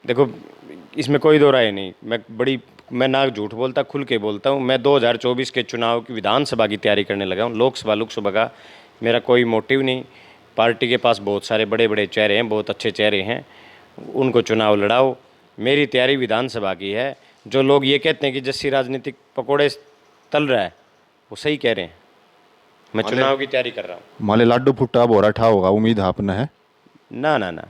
देखो, इसमें कोई दो राय नहीं। मैं ना झूठ बोलता, खुल के बोलता हूँ। मैं 2024 के चुनाव की विधानसभा की तैयारी करने लगा हूँ। लोकसभा का मेरा कोई मोटिव नहीं। पार्टी के पास बहुत सारे बड़े बड़े चेहरे हैं, बहुत अच्छे चेहरे हैं, उनको चुनाव लड़ाओ। मेरी तैयारी विधानसभा की है। जो लोग ये कहते हैं कि जस्सी राजनीतिक पकौड़े तल रहा है, वो सही कह रहे हैं। मैं चुनाव की तैयारी कर रहा हूँ। माले लाडू फुट्टा बोरा ठा होगा, उम्मीद आपने है? ना ना ना,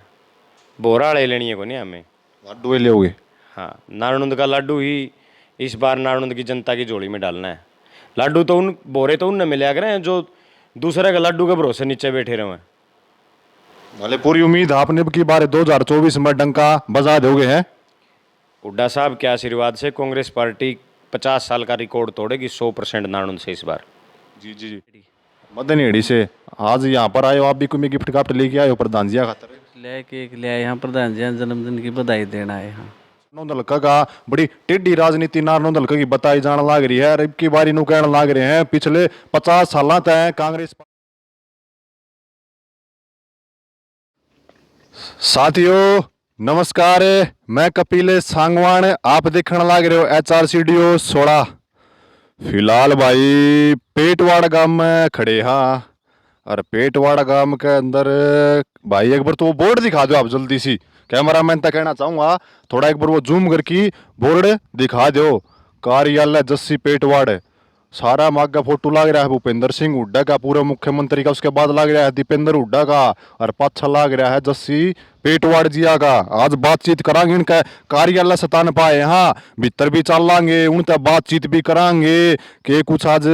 बोरा ले लेनी है को नहीं हमें। लाडू ले लोगे? हाँ, नारनौंद का लाडू ही इस बार नारनौंद की जनता की झोली में डालना है। लाडू तो उन बोरे तो उनने मिला करें जो दूसरे का लाडू के भरोसे नीचे बैठे रहे हैं। माले पूरी उम्मीद आपने की बार 2024 में डंका बजा दोगे हैं? हुड्डा साहब के आशीर्वाद से कांग्रेस पार्टी 50 साल का रिकॉर्ड तोड़ेगी 100% नारनौंद से इस बार। जी जी जी। मदनेड़ी से आज यहाँ पर आए हो, आप भी कोई गिफ्ट काफ्ट लेके आए हो प्रधान जी खातर? ले केक ले आए यहाँ, प्रधान जी जन्मदिन की बधाई देना है यहाँ। नारनौंद का बड़ी टेढ़ी राजनीति नारनौंद की बताई जाने लग रही है। अब की बारी नु कहने लग रहे हैं पिछले 50 साल तक कांग्रेस। साथियों नमस्कार, मैं कपिल सांगवान, आप देखने लग रहे हो HRCDO 16। फिलहाल भाई पेटवाड़ गांव में खड़े हाँ, और पेटवाड़ गांव के अंदर भाई एक बार तो वो बोर्ड दिखा दो आप जल्दी सी। कैमरा मैन तक कहना चाहूंगा थोड़ा एक बार वो जूम करके बोर्ड दिखा दो। कार्यालय जस्सी पेटवाड़, सारा माग का फोटो लग रहा है भूपेंद्र सिंह हुड्डा का, पूर्व मुख्यमंत्री का। उसके बाद लग रहा है दीपेंद्र हुड्डा का, और पाछा लग रहा है जस्सी पेटवाड़ जिया का। आज बातचीत करांगे इनका कार्यालय सतान पाए हाँ, भीतर भी चल लांगे उनसे बातचीत भी करांगे कि कुछ आज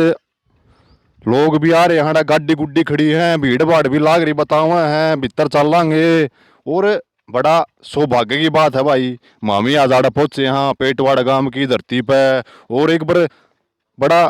लोग भी आ रहे हैं, गाड़ी गुड्डी खड़ी है, भीड़ भाड़ भी लाग रही बताओ हैं, भीतर चल लांगे। और बड़ा सौभाग्य की बात है भाई, मामी आजाड़ा पहुंचे यहाँ पेटवाड़ गांव की धरती पे। और एक बार बड़ा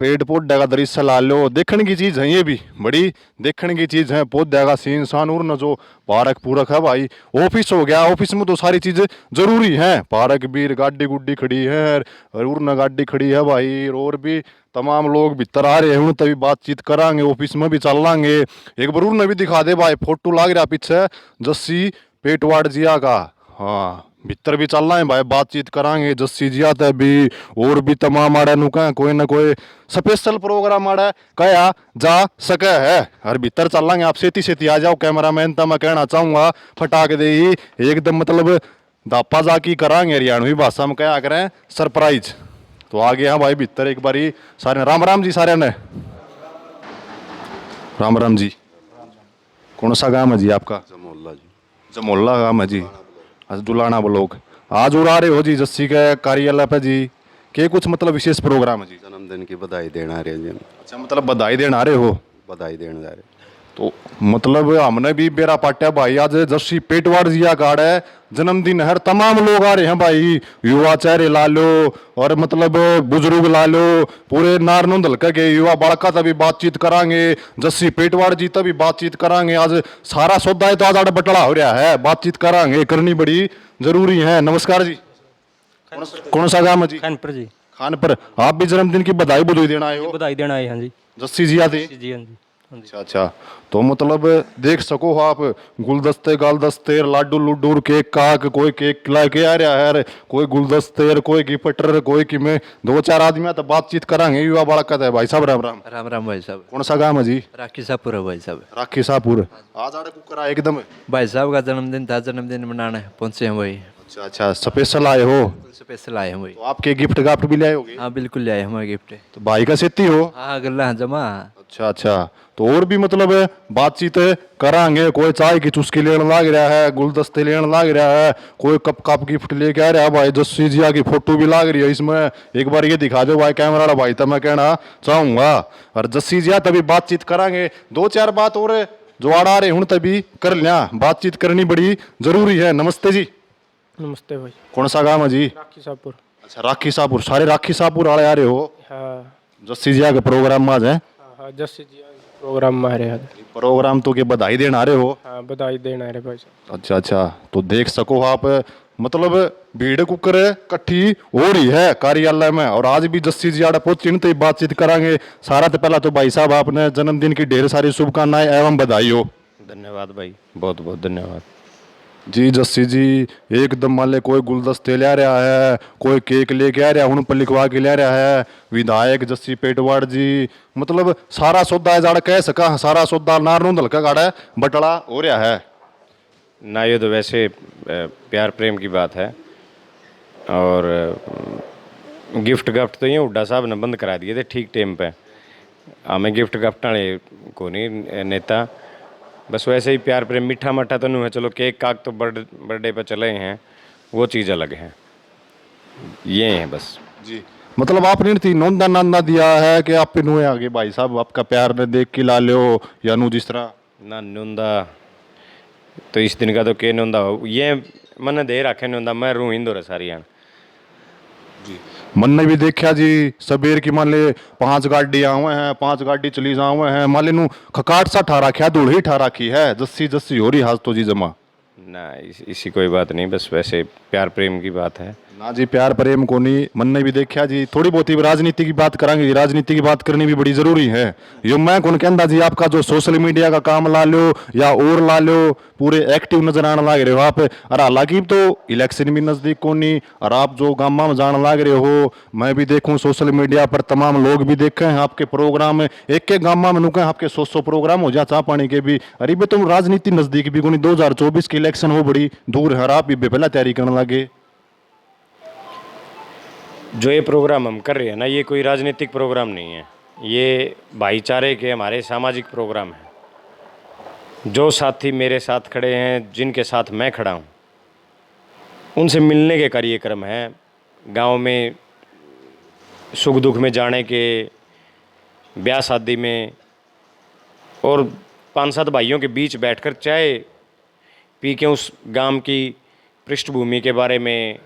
पेड़ पौधे का दृश्य ला लो, देखने की चीज है ये भी, बड़ी देखने की चीज है। पौधे का सीन शान और न जो पार्क पूरक है भाई। ऑफिस हो गया, ऑफिस में तो सारी चीजें जरूरी हैं। पार्क भी, गाड़ी गुड्डी खड़ी है और न गाड़ी खड़ी है भाई। और भी तमाम लोग भीतर आ रहे हैं, तभी बातचीत करांगे, ऑफिस में भी चल लांगे। एक बार उन्हें भी दिखा दे भाई, फोटो लाग रहा पीछे जस्सी पेटवाड़ जिया का। हाँ भीतर भी चलना है भाई, बातचीत करांगे जस्सी जिया ते भी। और भी तमाम आड़े नु कह कोई ना कोई स्पेशल प्रोग्राम आड़े कया जा सके है। और भीतर चल लांगे, आप सेती सेती आ जाओ। कैमरामैन तो मैं कहना चाहूंगा फटाक दे ही एकदम मतलब दापा जाकी करांगे, हरियाणवी भाषा में क्या करें, सरप्राइज। तो आ गया भाई भीतर एक बारी सारे। राम राम जी सारे ने। राम राम जी। कौन सा गांव है जी आपका? जमोल्ला जी। जमोल्ला गांव है जी। अच्छा डुलाना ब्लॉक। आज उड़ा रहे हो जी जस्सी के कार्यालय पे जी, के कुछ मतलब विशेष प्रोग्राम है जी? जन्मदिन की बधाई देना आ रहे हैं जी। अच्छा मतलब बधाई देने आ रहे हो? बधाई देने जा रहे हैं। तो मतलब हमने भी बेरा पाटिया भाई, आज जस्सी पेटवाड़ जिया गाड़ है, जन्मदिन है, तमाम लोग आ रहे हैं भाई। युवा चेहरे ला लो और मतलब बुजुर्ग ला लो, पूरे नारनौंद हल्के के युवा बालका तभी बातचीत करांगे, जस्सी पेटवाड़ जी तभी बातचीत करांगे। आज सारा सौदा है तो आज आड़ बटला हो रहा है, बातचीत करांगे, करनी बड़ी जरूरी है। नमस्कार जी। कौन सा गाँव है जी? खानपुर जी। खानपुर। आप भी जन्मदिन की बधाई बधाई देना आए हो? बधाई देना आए हाँ जी। जस्सी जी आते? जी हाँ जी। हाँ जी। अच्छा अच्छा। तो मतलब देख सको हो आप, गुलदस्ते गालदस्ते लाडू लुडूर केक काक, कोई केक लेके आ रहा है, कोई गुलदस्ते, कोई गिफ्टर, कोई कि में दो चार आदमी तो बातचीत करांगे। युवा बालक कहता है भाई साहब राम राम। राम राम भाई साहब। कौन सा गाँव है जी? राखी साहपुर है भाई साहब। राखी साहपुर। आज आड़े कुकरा एकदम। भाई साहब का जन्मदिन था, जन्मदिन मनाना है, पहुंचे हैं भाई। अच्छा अच्छा स्पेशल आए हो? स्पेशल आए हैं भाई। तो आपके गिफ्ट गाफ्ट भी ले आए होगे? हाँ बिल्कुल ले आए हमारे गिफ्ट। तो भाई का सेती हो? हाँ गल्ला जमा। अच्छा अच्छा। तो और भी मतलब बातचीत करांगे, कोई चाय की चुस्की लेने लाग रहा है, गुलदस्ते लेने लाग रहा है, कोई कप कप गिफ्ट लेके आ रहा है भाई। जस्सी जिया की फोटो भी लाग रही है इसमें, एक बार ये दिखा दो भाई कैमरा वाला भाई, तो मैं कहना चाहूंगा। और जस्सी जिया तभी बातचीत करांगे, दो चार बात और जो आड़ आ रहे हूं तभी कर लिया, बातचीत करनी बड़ी जरूरी है। नमस्ते जी। नमस्ते भाई। कौन सा गाँव है जी? राखी साहपुर। अच्छा राखी साहपुर। सारे राखी साहपुर वाले आ रहे हो? हाँ जस्सी जिया के प्रोग्राम में आज है? हाँ हाँ, जस्सी जी प्रोग्राम में आ रहे हैं। प्रोग्राम तो के बधाई देने आ रहे हो? हाँ बधाई देना है भाई साहब। अच्छा अच्छा। तो देख सको आप मतलब भीड़ कुकर इकट्ठी हो रही है कार्यालय में, और आज भी जस्सी जी आड़ा पहुंची तो बातचीत करांगे। सारा तो पहला तो भाई साहब आपने जन्मदिन की ढेर सारी शुभकामनाएं एवं बधाई हो। धन्यवाद भाई, बहुत बहुत धन्यवाद। जी जस्सी जी, एकदम मान ले कोई गुलदस्ते ले रहा है, कोई केक लेके आ रहा है, उन पर लिखवा के ले रहा है विधायक जस्सी पेटवाड़ जी। मतलब सारा सौदा है जाड़ कह सका, सारा सौदा नारनूंदल का गाड़ा है, बटला हो रहा है। ना ये तो वैसे प्यार प्रेम की बात है। और गिफ्ट गफ्ट तो ये हुड्डा साहब ने बंद करा दिए थे ठीक टाइम पे। हमें गिफ्ट गफ्ट वाले को नहीं नेता, बस वैसे ही प्यार प्रेम मीठा मट्ठा तो नहीं है। चलो केक काक तो बर्थडे पे चले हैं, वो चीज़ अलग है। ये है बस। जी मतलब आपने थी नौंदा नांदा दिया है कि आप नुए आगे भाई साहब आपका प्यार ने देख के ला लो या नु जिस तरह। ना नुंदा तो इस दिन का तो के नुंदा हो, ये मन दे रखे नुंदा मैं रू हिंदो रे सारी आन। मन ने भी देखा जी सबेर की मान ले 5 गाड़ी आवे हैं, 5 गाड़ी चली जावे हैं, मान ले नु खकाट सा ठा रखा धूल ही ठा रखी है, जस्सी जस्सी हो रही हाथ तो जी जमा। ना इसी कोई बात नहीं, बस वैसे प्यार प्रेम की बात है। ना जी प्यार प्रेम को नहीं, मन ने भी देखा जी थोड़ी बहुत ही राजनीति की बात करांगे, राजनीति की बात करनी भी बड़ी जरूरी है। यो मैं कौन कहता जी आपका जो सोशल मीडिया का काम ला लो या और ला लो, पूरे एक्टिव नजर आने लग रहे हो आप। और हालांकि तो इलेक्शन भी नजदीक को नहीं, और आप जो गामा में जाने लग रहे हो, मैं भी देखूं सोशल मीडिया पर तमाम लोग भी देखे हैं आपके प्रोग्राम, एक एक गामा में नुके आपके 100 प्रोग्राम हो जा चाह पानी के भी। अरे बे तुम राजनीति नजदीक भी को नहीं, 2024 की इलेक्शन हो बड़ी दूर है, और आप भी पहला तैयारी करने लगे। जो ये प्रोग्राम हम कर रहे हैं ना, ये कोई राजनीतिक प्रोग्राम नहीं है, ये भाईचारे के हमारे सामाजिक प्रोग्राम है। जो साथी मेरे साथ खड़े हैं, जिनके साथ मैं खड़ा हूँ, उनसे मिलने के कार्यक्रम हैं। गांव में सुख दुख में जाने के, ब्याह शादी में, और 5-7 भाइयों के बीच बैठकर चाय पी के उस गांव की पृष्ठभूमि के बारे में,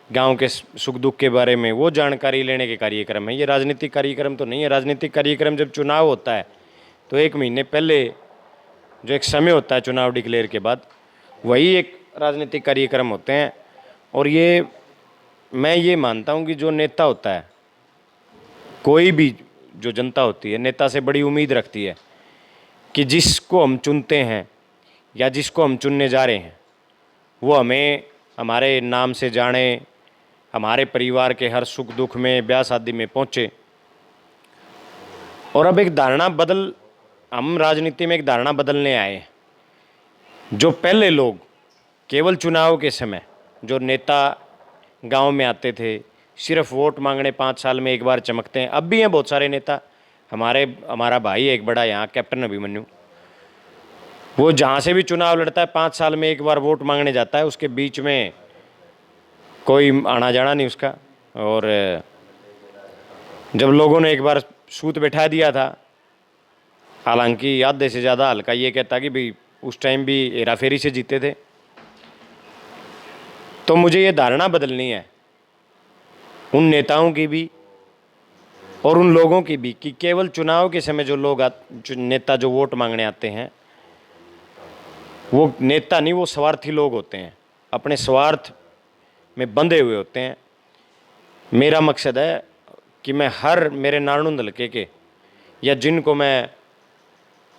गांव के सुख दुख के बारे में वो जानकारी लेने के कार्यक्रम है। ये राजनीतिक कार्यक्रम तो नहीं है। राजनीतिक कार्यक्रम जब चुनाव होता है तो 1 महीने पहले जो एक समय होता है चुनाव डिक्लेयर के बाद, वही एक राजनीतिक कार्यक्रम होते हैं। और ये मैं ये मानता हूँ कि जो नेता होता है, कोई भी जो जनता होती है, नेता से बड़ी उम्मीद रखती है कि जिसको हम चुनते हैं या जिसको हम चुनने जा रहे हैं, वो हमें हमारे नाम से जाने, हमारे परिवार के हर सुख दुख में, ब्याह शादी में पहुँचे। और अब एक धारणा हम राजनीति में एक धारणा बदलने आए हैं। जो पहले लोग केवल चुनाव के समय जो नेता गांव में आते थे, सिर्फ वोट मांगने 5 साल में एक बार चमकते हैं। अब भी हैं बहुत सारे नेता, हमारा भाई एक बड़ा यहाँ कैप्टन अभिमन्यु, वो जहाँ से भी चुनाव लड़ता है 5 साल में एक बार वोट मांगने जाता है, उसके बीच में कोई आना जाना नहीं उसका। और जब लोगों ने एक बार सूत बैठा दिया था, हालांकि आधे से ज़्यादा हल्का ये कहता कि भाई उस टाइम भी हेराफेरी से जीते थे। तो मुझे ये धारणा बदलनी है उन नेताओं की भी और उन लोगों की भी कि केवल चुनाव के समय जो लोग नेता जो वोट मांगने आते हैं, वो नेता नहीं, वो स्वार्थी लोग होते हैं, अपने स्वार्थ में बंधे हुए होते हैं। मेरा मकसद है कि मैं हर मेरे नारनूंद हल्के के या जिनको मैं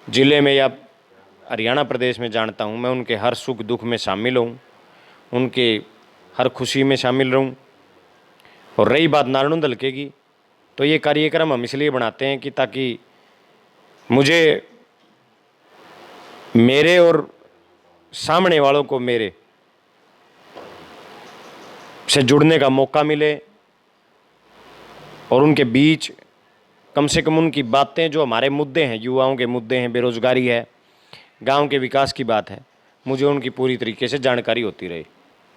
ज़िले में या हरियाणा प्रदेश में जानता हूँ, मैं उनके हर सुख दुख में शामिल हूँ, उनके हर खुशी में शामिल रहूँ। और रही बात नारनूंद हल्के की, तो ये कार्यक्रम हम इसलिए बनाते हैं कि ताकि मुझे मेरे और सामने वालों को मेरे से जुड़ने का मौका मिले, और उनके बीच कम से कम उनकी बातें जो हमारे मुद्दे हैं, युवाओं के मुद्दे हैं, बेरोजगारी है, गांव के विकास की बात है, मुझे उनकी पूरी तरीके से जानकारी होती रहे।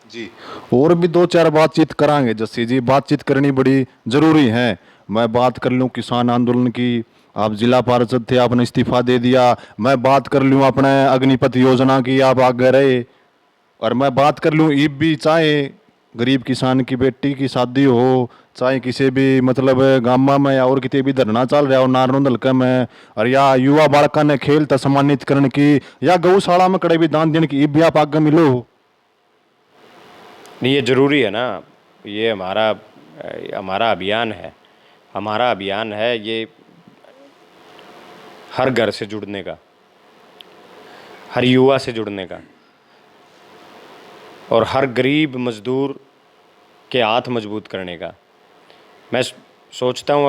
जी और भी 2-4 बातचीत करांगे जस्सी जी, बातचीत करनी बड़ी जरूरी है। मैं बात कर लूँ किसान आंदोलन की, आप जिला पार्षद थे, आपने इस्तीफा दे दिया। मैं बात कर लूँ अपने अग्निपथ योजना की, आप आगे रहे। और मैं बात कर लूँ ईब भी, चाहे गरीब किसान की बेटी की शादी हो, चाहे किसी भी मतलब गामा में या और कितने भी धरना चल रहा हो नारनूंद हल्के में, और या युवा बालका ने खेल त सम्मानित करने की, या गौशाला में कड़े भी दान देने की, ईब भी आप आगे मिलो। नहीं, ये ज़रूरी है ना, ये हमारा अभियान है, हमारा अभियान है ये हर घर से जुड़ने का, हर युवा से जुड़ने का। और हर गरीब मजदूर के हाथ मजबूत करने का। मैं सोचता हूँ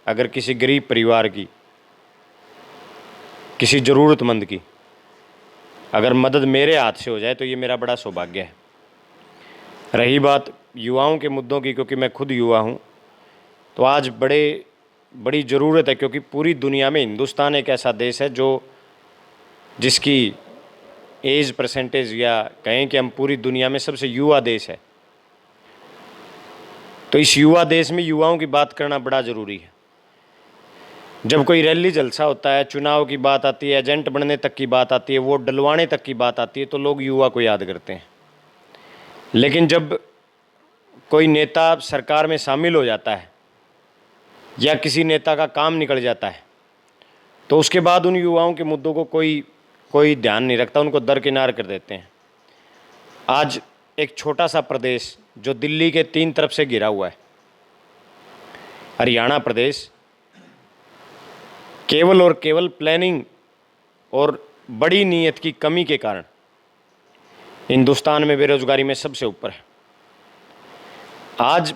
अगर किसी गरीब परिवार की, किसी ज़रूरतमंद की अगर मदद मेरे हाथ से हो जाए तो ये मेरा बड़ा सौभाग्य है। रही बात युवाओं के मुद्दों की, क्योंकि मैं खुद युवा हूँ, तो आज बड़ी ज़रूरत है, क्योंकि पूरी दुनिया में हिंदुस्तान एक ऐसा देश है जिसकी एज परसेंटेज, या कहें कि हम पूरी दुनिया में सबसे युवा देश है। तो इस युवा देश में युवाओं की बात करना बड़ा ज़रूरी है। जब कोई रैली जलसा होता है, चुनाव की बात आती है, एजेंट बनने तक की बात आती है, वोट डलवाने तक की बात आती है, तो लोग युवा को याद करते हैं। लेकिन जब कोई नेता सरकार में शामिल हो जाता है या किसी नेता का काम निकल जाता है, तो उसके बाद उन युवाओं के मुद्दों को कोई ध्यान नहीं रखता, उनको दरकिनार कर देते हैं। आज एक छोटा सा प्रदेश जो दिल्ली के 3 तरफ से घिरा हुआ है, हरियाणा प्रदेश, केवल और केवल प्लानिंग और बड़ी नीयत की कमी के कारण हिंदुस्तान में बेरोजगारी में सबसे ऊपर है। आज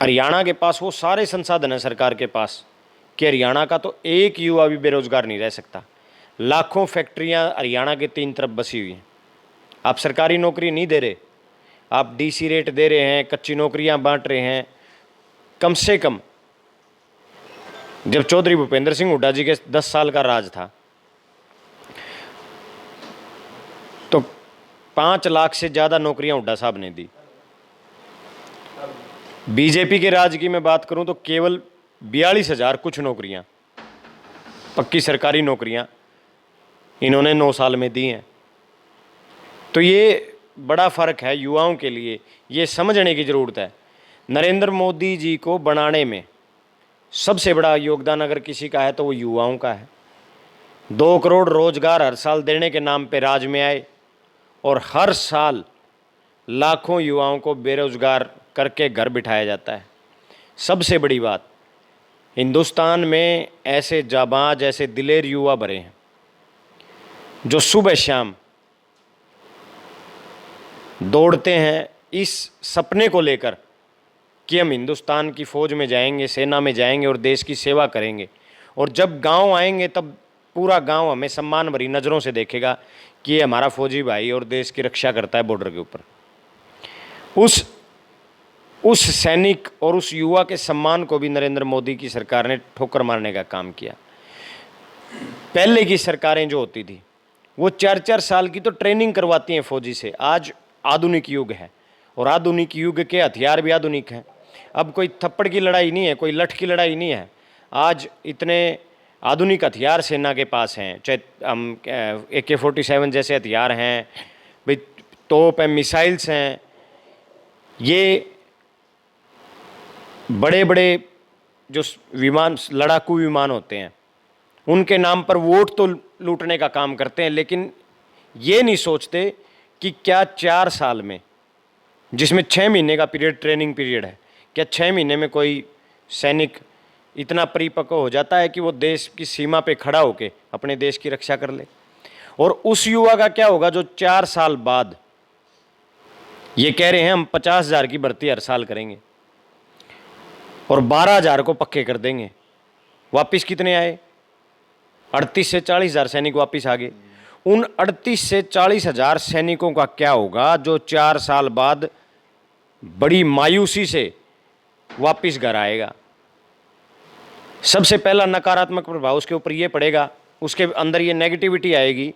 हरियाणा के पास वो सारे संसाधन हैं सरकार के पास कि हरियाणा का तो एक युवा भी बेरोजगार नहीं रह सकता। लाखों फैक्ट्रियां हरियाणा के 3 तरफ बसी हुई हैं। आप सरकारी नौकरी नहीं दे रहे, आप डीसी रेट दे रहे हैं, कच्ची नौकरियां बांट रहे हैं। कम से कम जब चौधरी भूपेंद्र सिंह हुड्डा जी के 10 साल का राज था, तो 5 लाख से ज़्यादा नौकरियां हुड्डा साहब ने दी। बीजेपी के राज की मैं बात करूं तो केवल 42,000 कुछ नौकरियां, पक्की सरकारी नौकरियां इन्होंने 9 साल में दी हैं। तो ये बड़ा फ़र्क है युवाओं के लिए, ये समझने की ज़रूरत है। नरेंद्र मोदी जी को बनाने में सबसे बड़ा योगदान अगर किसी का है तो वो युवाओं का है। 2 करोड़ रोजगार हर साल देने के नाम पे राज में आए और हर साल लाखों युवाओं को बेरोजगार करके घर बिठाया जाता है। सबसे बड़ी बात, हिंदुस्तान में ऐसे जाबाज, ऐसे दिलेर युवा भरे हैं जो सुबह शाम दौड़ते हैं इस सपने को लेकर कि हम हिंदुस्तान की फ़ौज में जाएंगे, सेना में जाएंगे और देश की सेवा करेंगे। और जब गांव आएंगे तब पूरा गांव हमें सम्मान भरी नज़रों से देखेगा कि ये हमारा फौजी भाई और देश की रक्षा करता है बॉर्डर के ऊपर। उस सैनिक और उस युवा के सम्मान को भी नरेंद्र मोदी की सरकार ने ठोकर मारने का काम किया। पहले की सरकारें जो होती थी वो 4-4 साल की तो ट्रेनिंग करवाती हैं फौजी से। आज आधुनिक युग है और आधुनिक युग के हथियार भी आधुनिक हैं। अब कोई थप्पड़ की लड़ाई नहीं है, कोई लठ की लड़ाई नहीं है। आज इतने आधुनिक हथियार सेना के पास हैं, चाहे हम AK-47 जैसे हथियार हैं, भाई तोप हैं, मिसाइल्स हैं। ये बड़े बड़े जो विमान, लड़ाकू विमान होते हैं, उनके नाम पर वोट तो लूटने का काम करते हैं, लेकिन ये नहीं सोचते कि क्या 4 साल में, जिसमें 6 महीने का पीरियड ट्रेनिंग पीरियड है, क्या 6 महीने में कोई सैनिक इतना परिपक्व हो जाता है कि वो देश की सीमा पे खड़ा होकर अपने देश की रक्षा कर ले। और उस युवा का क्या होगा जो 4 साल बाद ये कह रहे हैं हम 50,000 की भर्ती हर साल करेंगे और 12,000 को पक्के कर देंगे। वापिस कितने आए? 38 से 40,000 सैनिक वापिस आ गए। उन 38 से 40,000 सैनिकों का क्या होगा जो 4 साल बाद बड़ी मायूसी से वापिस घर आएगा? सबसे पहला नकारात्मक प्रभाव उसके ऊपर ये पड़ेगा, उसके अंदर ये नेगेटिविटी आएगी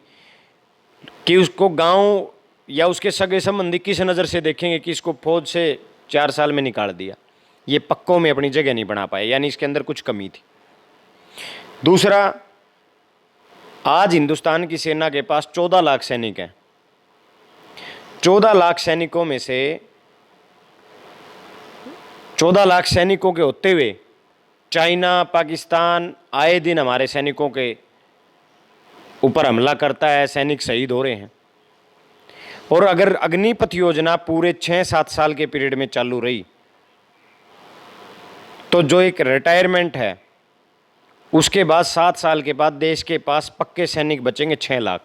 कि उसको गांव या उसके सगे संबंधी किस नज़र से देखेंगे कि इसको फौज से 4 साल में निकाल दिया। ये पक्कों में अपनी जगह नहीं बना पाए, यानी इसके अंदर कुछ कमी थी। दूसरा, आज हिंदुस्तान की सेना के पास 14 लाख सैनिक हैं। 14 लाख सैनिकों में से 14 लाख सैनिकों के होते हुए चाइना, पाकिस्तान आए दिन हमारे सैनिकों के ऊपर हमला करता है, सैनिक शहीद हो रहे हैं। और अगर अग्निपथ योजना पूरे 6-7 साल के पीरियड में चालू रही तो जो एक रिटायरमेंट है उसके बाद 7 साल के बाद देश के पास पक्के सैनिक बचेंगे 6 लाख।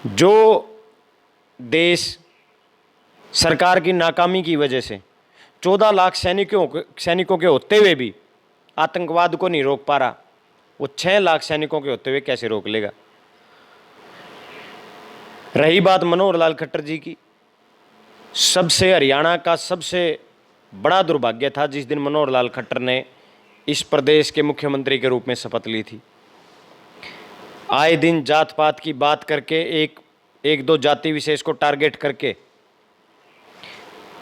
जो देश सरकार की नाकामी की वजह से 14 लाख सैनिकों के होते हुए भी आतंकवाद को नहीं रोक पा रहा, वो 6 लाख सैनिकों के होते हुए कैसे रोक लेगा। रही बात मनोहर लाल खट्टर जी की, हरियाणा का सबसे बड़ा दुर्भाग्य था जिस दिन मनोहर लाल खट्टर ने इस प्रदेश के मुख्यमंत्री के रूप में शपथ ली थी। आए दिन जात पात की बात करके एक दो जाति विशेष को टारगेट करके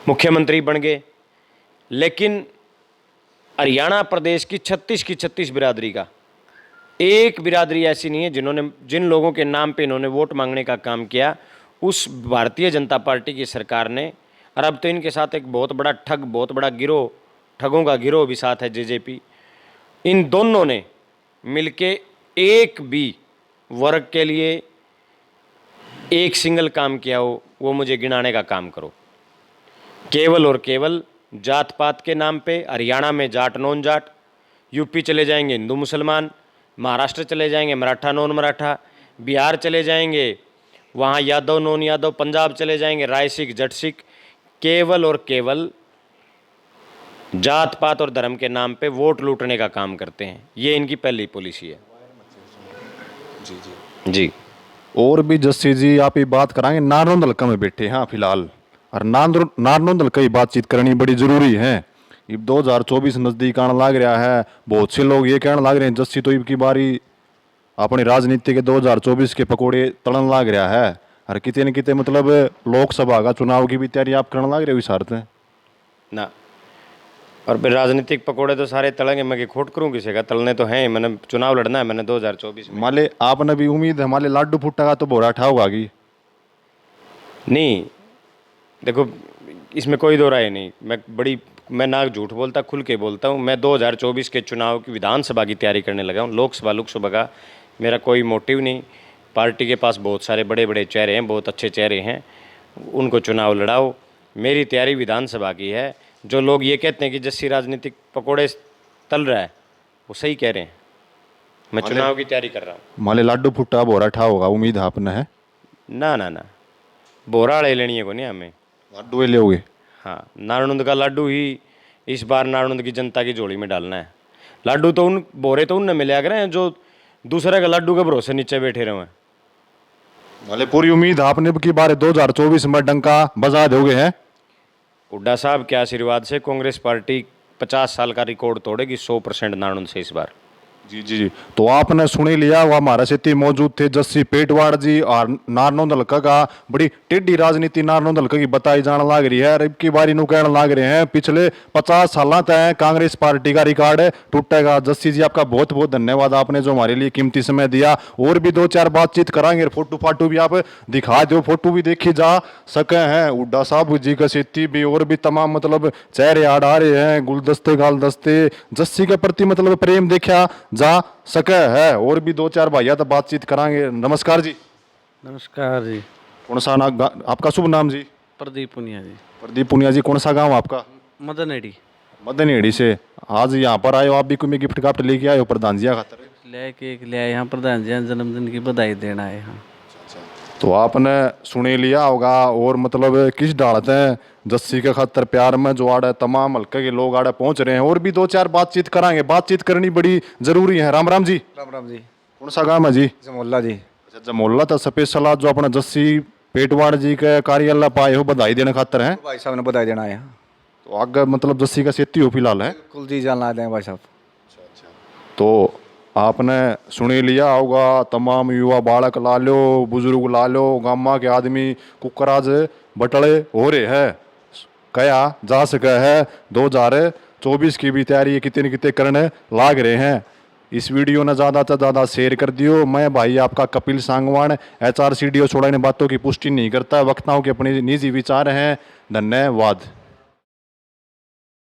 मुख्यमंत्री बन गए, लेकिन हरियाणा प्रदेश की 36 बिरादरी का एक बिरादरी ऐसी नहीं है जिन लोगों के नाम पे इन्होंने वोट मांगने का काम किया। उस भारतीय जनता पार्टी की सरकार ने, और अब तो इनके साथ एक बहुत बड़ा गिरोह, ठगों का गिरोह भी साथ है, जेजेपी, इन दोनों ने मिलके एक भी वर्ग के लिए एक सिंगल काम किया हो वो मुझे गिनाने का काम करो। केवल और केवल जात पात के नाम पे हरियाणा में जाट नॉन जाट, यूपी चले जाएंगे हिंदू मुसलमान, महाराष्ट्र चले जाएंगे मराठा नॉन मराठा, बिहार चले जाएंगे वहाँ यादव नॉन यादव, पंजाब चले जाएंगे राय सिख जट सिख, केवल और केवल जात पात और धर्म के नाम पे वोट लूटने का काम करते हैं। ये इनकी पहली पॉलिसी है। जी और भी जस्सी जी आप ये बात कराएंगे, नारनौंद हल्का में बैठे हैं फिलहाल, और नारनौंद हल्का की बातचीत करनी बड़ी जरूरी है। ये 2024 नजदीक आने लग रहा है, बहुत से लोग ये कहने लग रहे हैं जस्सी तो इनकी बारी अपनी राजनीति के 2024 के पकौड़े तड़न लग रहा है, और कितने न कितने मतलब लोकसभा का चुनाव की भी तैयारी आप करने लग रहे हो इस अर्थ में ना। और फिर राजनीतिक पकौड़े तो सारे तलेंगे, मैं कि खोट करूँ किसी का, तलने तो हैं, मैंने चुनाव लड़ना है मैंने 2024 में। माले आपने भी उम्मीद है माले लाडू फुट्टा का तो बोरा ठा होगा कि नहीं, देखो इसमें कोई दो राय नहीं, मैं ना झूठ बोलता, खुल के बोलता हूँ। मैं 2024 के चुनाव की विधानसभा की तैयारी करने लगा हूँ। लोकसभा का मेरा कोई मोटिव नहीं। पार्टी के पास बहुत सारे बड़े बड़े चेहरे हैं, बहुत अच्छे चेहरे हैं, उनको चुनाव लड़ाओ। मेरी तैयारी विधानसभा की है। जो लोग ये कहते हैं कि जस्सी राजनीतिक पकौड़े तल रहा है, वो सही कह रहे हैं। मैं चुनाव की तैयारी कर रहा हूँ। माले लाडू फुट्टा बोरा ठा होगा उम्मीद आपने है? ना बोरा ले लेनी है को नहीं हमें, लाडू ले लोगे? हाँ, नारनौंद का लाडू ही इस बार नारनौंद की जनता की झोली में डालना है। लाडू तो बोरे तो उनने मिले रहे हैं जो दूसरे का लाडू के भरोसे नीचे बैठे रहे हैं। माले पूरी उम्मीद आपने की बार 2024 में डंका बजा दोगे हैं? हुड्डा साहब के आशीर्वाद से कांग्रेस पार्टी 50 साल का रिकॉर्ड तोड़ेगी 100% नारनौंद से इस बार। जी। तो आपने सुनी लिया, वो हमारे साथी मौजूद थे जस्सी पेटवाड़ जी, और नारनौंद हल्का का बड़ी टेढ़ी राजनीति नारनौंद हल्का की बताई जाने लग रही है। अब की बारी नु कहने लग रहे हैं पिछले 50 साल तक कांग्रेस पार्टी का रिकॉर्ड टूटेगा। जस्सी जी आपका बहुत बहुत धन्यवाद, आपने जो हमारे लिए कीमती समय दिया। और भी 2-4 बातचीत कराएंगे, फोटो फाटो भी आप दिखा दो, फोटो भी देखी जा सके हैं हुड्डा साहब जी का सेती भी, और भी तमाम मतलब चेहरे आ रहे हैं, गुलदस्ते गालदस्ते जस्सी के प्रति मतलब प्रेम देखा जा सके है। और भी 2-4 भैया तो बातचीत कराएंगे। नमस्कार जी। नमस्कार जी। कौन सा आपका शुभ नाम जी? प्रदीप पुनिया जी। प्रदीप पुनिया जी, कौन सा गांव आपका? मदनहेड़ी। मदनहेड़ी से आज यहाँ पर आए हो, आप भी कोई गिफ्ट काफ्ट लेके आए हो प्रधान जी खातर? ले आए यहाँ प्रधान जी जन्मदिन की बधाई देना है यहाँ। तो आपने सुने लिया होगा, और मतलब किस डालते हैं जस्सी के खातर प्यार में जो आड़े तमाम हल्के के लोग आड़े पहुंच रहे हैं। और भी 2-4 बातचीत कराएंगे, बातचीत करनी बड़ी जरूरी है। राम राम जी। राम जी। कौन सा गांव है जी? जमोला जी। अच्छा, जमोला। तो स्पेशल आज जो अपना जस्सी पेटवाड़ जी के कार्यालय पाए हो बधाई देने खातर है? भाई साहब ने बधाई देना है। तो आगे मतलब जस्सी का सेती हो फिलहाल है? कुल जी जान ला दें भाई साहब। तो आपने सुनी लिया होगा, तमाम युवा बालक ला लो, बुजुर्ग ला लो, गामा के आदमी कुकराज बटले हो रहे हैं, कया जा सके है। 2024 की भी तैयारी कितने कितने करने लाग रहे हैं। इस वीडियो ने ज़्यादा से ज़्यादा शेयर कर दियो। मैं भाई आपका कपिल सांगवान, HRCDO छोड़ा इन बातों की पुष्टि नहीं करता, वक्ताओं के अपने निजी विचार हैं। धन्यवाद।